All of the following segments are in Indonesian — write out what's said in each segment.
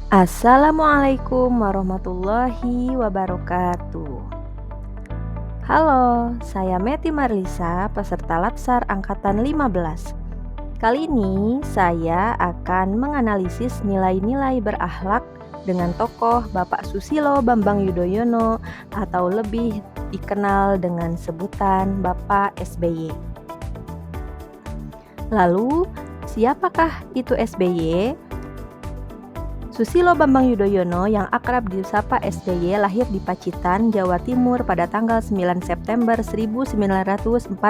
Assalamualaikum warahmatullahi wabarakatuh. Halo, saya Meti Marlisa, peserta Latsar Angkatan 15. Kali ini saya akan menganalisis nilai-nilai berakhlak dengan tokoh Bapak Susilo Bambang Yudhoyono atau lebih dikenal dengan sebutan Bapak SBY. Lalu, siapakah itu SBY? Susilo Bambang Yudhoyono yang akrab disapa SBY lahir di Pacitan, Jawa Timur pada tanggal 9 September 1949.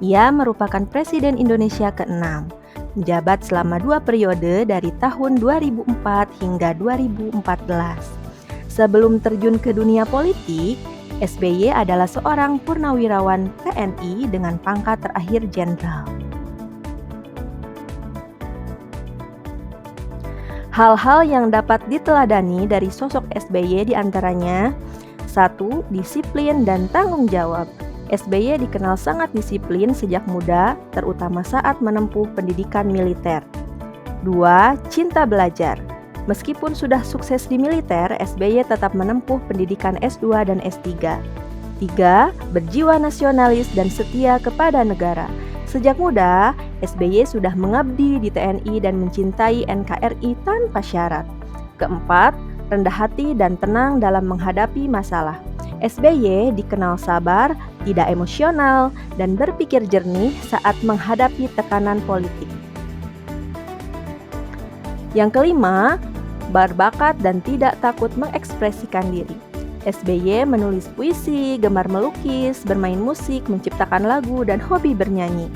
Ia merupakan Presiden Indonesia ke-6, menjabat selama 2 periode dari tahun 2004 hingga 2014. Sebelum terjun ke dunia politik, SBY adalah seorang purnawirawan TNI dengan pangkat terakhir jenderal. Hal-hal yang dapat diteladani dari sosok SBY diantaranya 1. Disiplin dan tanggung jawab. SBY dikenal sangat disiplin sejak muda, terutama saat menempuh pendidikan militer. 2. Cinta belajar. Meskipun sudah sukses di militer, SBY tetap menempuh pendidikan S2 dan S3. 3. Berjiwa nasionalis dan setia kepada negara. Sejak muda, SBY sudah mengabdi di TNI dan mencintai NKRI tanpa syarat. Keempat, rendah hati dan tenang dalam menghadapi masalah. SBY dikenal sabar, tidak emosional, dan berpikir jernih saat menghadapi tekanan politik. Yang kelima, berbakat dan tidak takut mengekspresikan diri. SBY menulis puisi, gemar melukis, bermain musik, menciptakan lagu, dan hobi bernyanyi.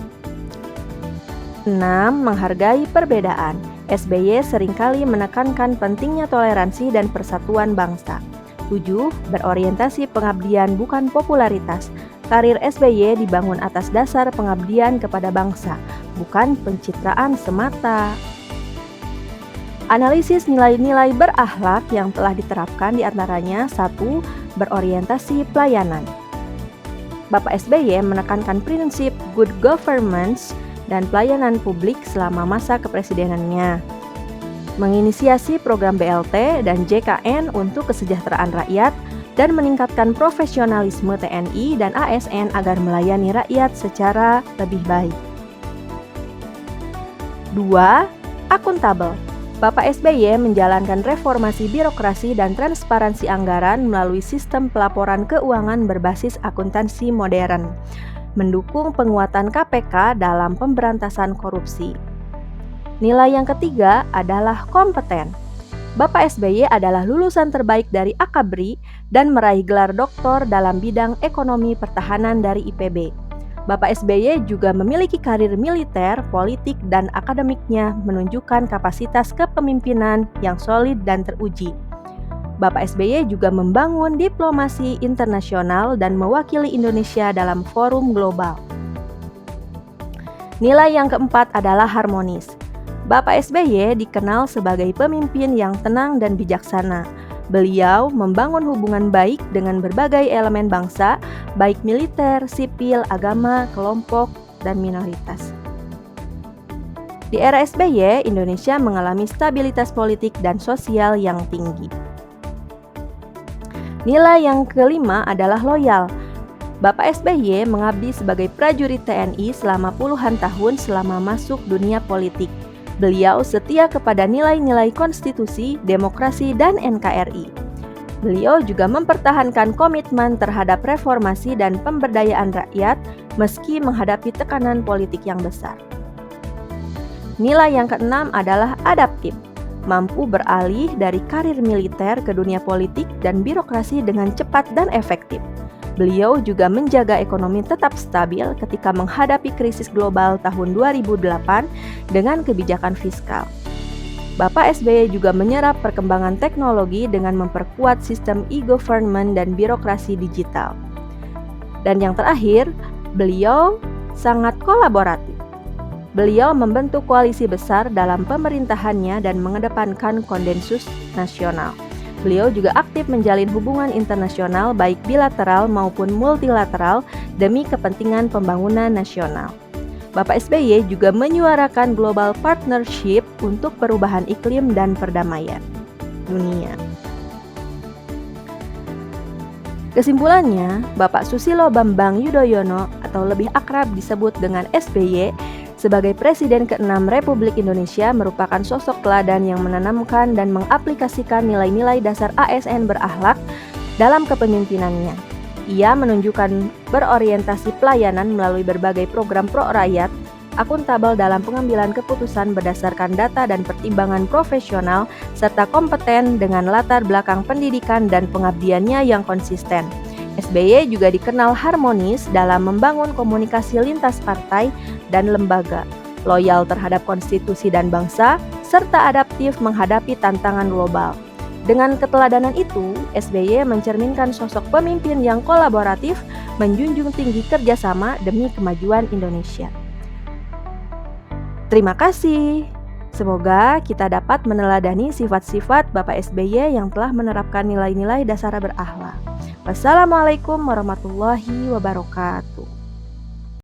6. Menghargai perbedaan. SBY seringkali menekankan pentingnya toleransi dan persatuan bangsa. 7. Berorientasi pengabdian bukan popularitas. Karir SBY dibangun atas dasar pengabdian kepada bangsa, bukan pencitraan semata. Analisis nilai-nilai berakhlak yang telah diterapkan diantaranya 1. Berorientasi pelayanan. Bapak SBY menekankan prinsip good governance dan pelayanan publik selama masa kepresidenannya. Menginisiasi program BLT dan JKN untuk kesejahteraan rakyat dan meningkatkan profesionalisme TNI dan ASN agar melayani rakyat secara lebih baik. 2. Akuntabel. Bapak SBY menjalankan reformasi birokrasi dan transparansi anggaran melalui sistem pelaporan keuangan berbasis akuntansi modern, mendukung penguatan KPK dalam pemberantasan korupsi. Nilai yang ketiga adalah kompeten. Bapak SBY adalah lulusan terbaik dari Akabri dan meraih gelar doktor dalam bidang ekonomi pertahanan dari IPB. Bapak SBY juga memiliki karir militer, politik, dan akademiknya menunjukkan kapasitas kepemimpinan yang solid dan teruji. Bapak SBY juga membangun diplomasi internasional dan mewakili Indonesia dalam forum global. Nilai yang keempat adalah harmonis. Bapak SBY dikenal sebagai pemimpin yang tenang dan bijaksana. Beliau membangun hubungan baik dengan berbagai elemen bangsa, baik militer, sipil, agama, kelompok, dan minoritas. Di era SBY, Indonesia mengalami stabilitas politik dan sosial yang tinggi. Nilai yang kelima adalah loyal. Bapak SBY mengabdi sebagai prajurit TNI selama puluhan tahun selama masuk dunia politik. Beliau setia kepada nilai-nilai konstitusi, demokrasi, dan NKRI. Beliau juga mempertahankan komitmen terhadap reformasi dan pemberdayaan rakyat meski menghadapi tekanan politik yang besar. Nilai yang keenam adalah adaptif, mampu beralih dari karir militer ke dunia politik dan birokrasi dengan cepat dan efektif. Beliau juga menjaga ekonomi tetap stabil ketika menghadapi krisis global tahun 2008 dengan kebijakan fiskal. Bapak SBY juga menyerap perkembangan teknologi dengan memperkuat sistem e-government dan birokrasi digital. Dan yang terakhir, beliau sangat kolaboratif. Beliau membentuk koalisi besar dalam pemerintahannya dan mengedepankan konsensus nasional. Beliau juga aktif menjalin hubungan internasional baik bilateral maupun multilateral demi kepentingan pembangunan nasional. Bapak SBY juga menyuarakan global partnership untuk perubahan iklim dan perdamaian dunia. Kesimpulannya, Bapak Susilo Bambang Yudhoyono atau lebih akrab disebut dengan SBY sebagai Presiden ke-6 Republik Indonesia merupakan sosok teladan yang menanamkan dan mengaplikasikan nilai-nilai dasar ASN berakhlak dalam kepemimpinannya. Ia menunjukkan berorientasi pelayanan melalui berbagai program pro rakyat, akuntabel dalam pengambilan keputusan berdasarkan data dan pertimbangan profesional, serta kompeten dengan latar belakang pendidikan dan pengabdiannya yang konsisten. SBY juga dikenal harmonis dalam membangun komunikasi lintas partai dan lembaga, loyal terhadap konstitusi dan bangsa, serta adaptif menghadapi tantangan global. Dengan keteladanan itu, SBY mencerminkan sosok pemimpin yang kolaboratif, menjunjung tinggi kerjasama demi kemajuan Indonesia. Terima kasih. Semoga kita dapat meneladani sifat-sifat Bapak SBY yang telah menerapkan nilai-nilai dasar berakhlak. Wassalamualaikum warahmatullahi wabarakatuh.